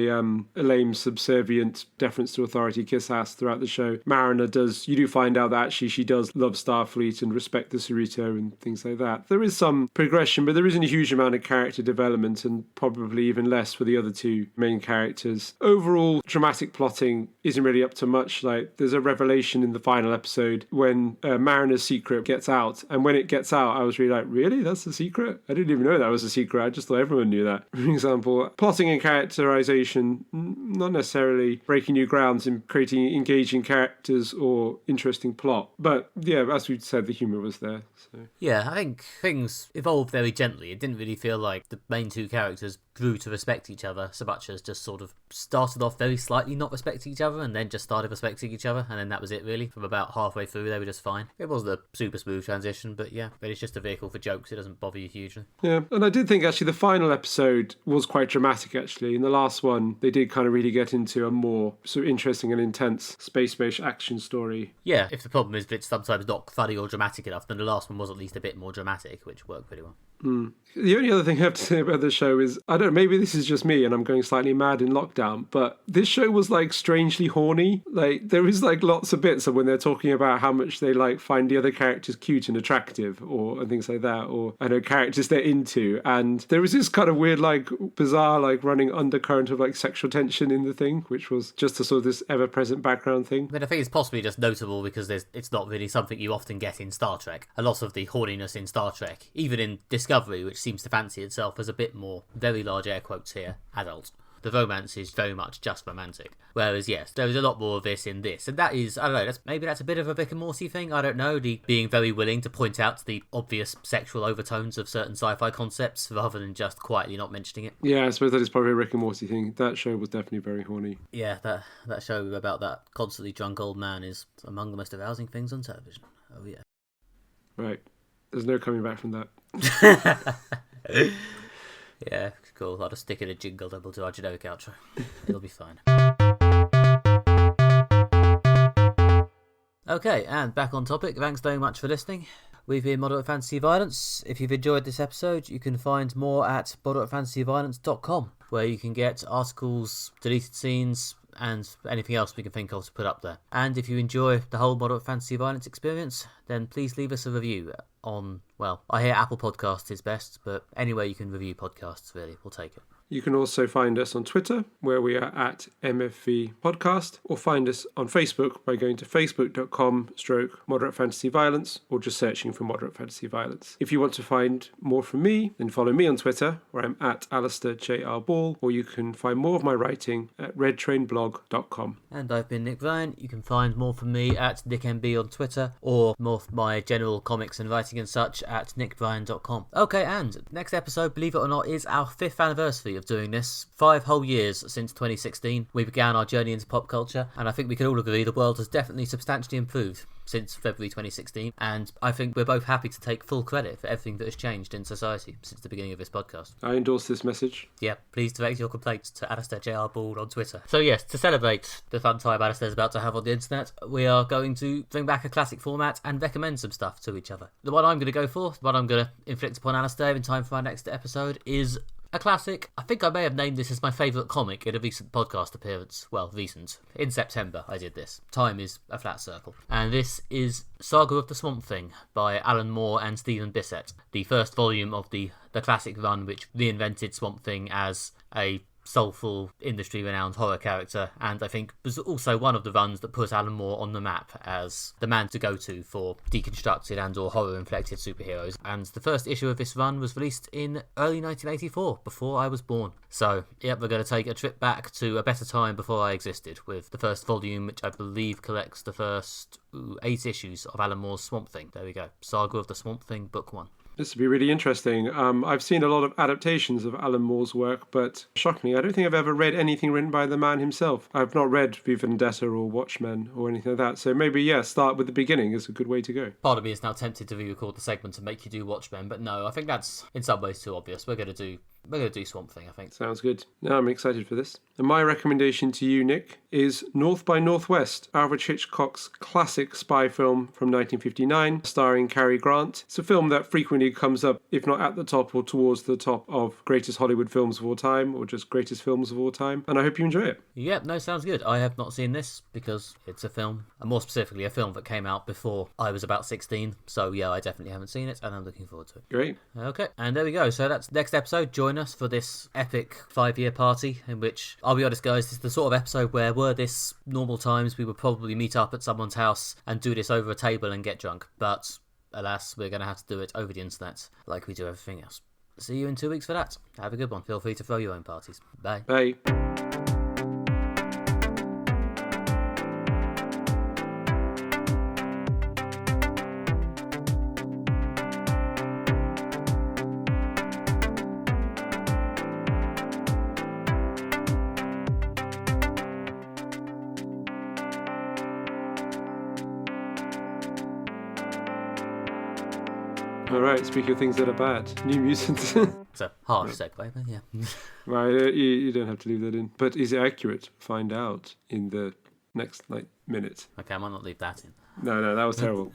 lame, subservient, deference to authority kiss-ass throughout the show. Mariner you do find out that actually she does love Starfleet and respect the Cerrito and things like that. There is some progression, but there isn't a huge amount of character development, and probably even less for the other two main characters. Overall, dramatic plotting isn't really up to much. Like, there's a revelation in the final episode when Mariner's secret gets out, and when it gets out, I was really like, really? That's the secret? I didn't even know that was a secret. I just thought everyone knew that. For example, plotting and characterization, not necessarily breaking new grounds in creating engaging characters or interesting plot. But yeah, as we said, the humor was there. So. Yeah, I think things evolved very gently. It didn't really feel like the main two characters grew to respect each other so much as just sort of started off very slightly not respecting each other and then just started respecting each other, and then that was it really. From about halfway through they were just fine. It wasn't a super smooth transition, but yeah, but it's just a vehicle for jokes. It doesn't bother you hugely. Yeah, and I did think actually the final episode was quite dramatic actually. In the last one they did kind of really get into a more sort of interesting and intense space-based action story. Yeah, if the problem is that it's sometimes not funny or dramatic enough, then the last one was at least a bit more dramatic, which worked pretty well. The only other thing I have to say about the show is, I don't know, maybe this is just me and I'm going slightly mad in lockdown, but this show was like strangely horny. Like, there is like lots of bits of when they're talking about how much they like find the other characters cute and attractive and things like that, or I know characters they're into, and there was this kind of weird like bizarre like running undercurrent of like sexual tension in the thing, which was just a sort of this ever-present background thing. But I think it's possibly just notable because it's not really something you often get in Star Trek. A lot of the horniness in Star Trek, even in Discovery, which seems to fancy itself as a bit more, very large air quotes here, adult. The romance is very much just romantic. Whereas, yes, there is a lot more of this in this. And that is, I don't know, maybe that's a bit of a Rick and Morty thing, I don't know. The being very willing to point out the obvious sexual overtones of certain sci-fi concepts rather than just quietly not mentioning it. Yeah, I suppose that is probably a Rick and Morty thing. That show was definitely very horny. Yeah, that show about that constantly drunk old man is among the most arousing things on television. Oh, yeah. Right. There's no coming back from that. Yeah, cool. I'll just stick in a jingle double to our generic outro. It'll be fine. Okay, and back on topic. Thanks very much for listening. We've been Moderate Fantasy Violence. If you've enjoyed this episode, you can find more at moderatefantasyviolence.com, where you can get articles, deleted scenes, and anything else we can think of to put up there. And if you enjoy the whole Moderate Fantasy Violence experience, then please leave us a review on, well, I hear Apple Podcasts is best, but anywhere you can review podcasts, really, we'll take it. You can also find us on Twitter, where we are at MFV Podcast, or find us on Facebook by going to facebook.com/Moderate Fantasy Violence, or just searching for Moderate Fantasy Violence. If you want to find more from me, then follow me on Twitter, where I'm at Alastair J.R. Ball, or you can find more of my writing at redtrainblog.com. And I've been Nick Ryan. You can find more from me at NickMB on Twitter, or more of my general comics and writing and such at nickbryan.com. Okay, and next episode, believe it or not, is our 5th anniversary of doing this. 5 whole years since 2016. We began our journey into pop culture, and I think we can all agree the world has definitely substantially improved since February 2016, and I think we're both happy to take full credit for everything that has changed in society since the beginning of this podcast. I endorse this message. Yeah, please direct your complaints to Alastair J.R. Bald on Twitter. So yes, to celebrate the fun time Alastair's about to have on the internet, we are going to bring back a classic format and recommend some stuff to each other. The one I'm going to go for, the one I'm going to inflict upon Alastair in time for our next episode, is a classic. I think I may have named this as my favourite comic in a recent podcast appearance. Well, recent. In September I did this. Time is a flat circle. And this is Saga of the Swamp Thing by Alan Moore and Stephen Bissett. The first volume of the classic run which reinvented Swamp Thing as a soulful, industry-renowned horror character, and I think was also one of the runs that put Alan Moore on the map as the man to go to for deconstructed and or horror-inflected superheroes. And the first issue of this run was released in early 1984, before I was born. So, yep, we're going to take a trip back to a better time before I existed, with the first volume, which I believe collects the first 8 issues of Alan Moore's Swamp Thing. There we go. Saga of the Swamp Thing, Book 1. This will be really interesting. I've seen a lot of adaptations of Alan Moore's work, but shockingly, I don't think I've ever read anything written by the man himself. I've not read V for Vendetta or Watchmen or anything like that, so maybe, yeah, start with the beginning is a good way to go. Part of me is now tempted to re-record the segment and make you do Watchmen, but no, I think that's in some ways too obvious. We're going to do Swamp Thing, I think. Sounds good. Now I'm excited for this. And my recommendation to you, Nick, is North by Northwest, Alfred Hitchcock's classic spy film from 1959, starring Cary Grant. It's a film that frequently comes up, if not at the top or towards the top of greatest Hollywood films of all time, or just greatest films of all time. And I hope you enjoy it. Yep, no, sounds good. I have not seen this because it's a film, and more specifically a film that came out before I was about 16. So yeah, I definitely haven't seen it, and I'm looking forward to it. Great. Okay, and there we go. So that's next episode. Join us for this epic 5-year party, in which, I'll be honest guys, this is the sort of episode where were this normal times we would probably meet up at someone's house and do this over a table and get drunk, but alas, we're going to have to do it over the internet like we do everything else. See you in 2 weeks for that. Have a good one. Feel free to throw your own parties. Bye. Bye. All right, speaking of things that are bad, New Mutants. It's a harsh segue, but yeah. Right, you don't have to leave that in. But is it accurate? Find out in the next minute. Okay, I might not leave that in. No, that was terrible.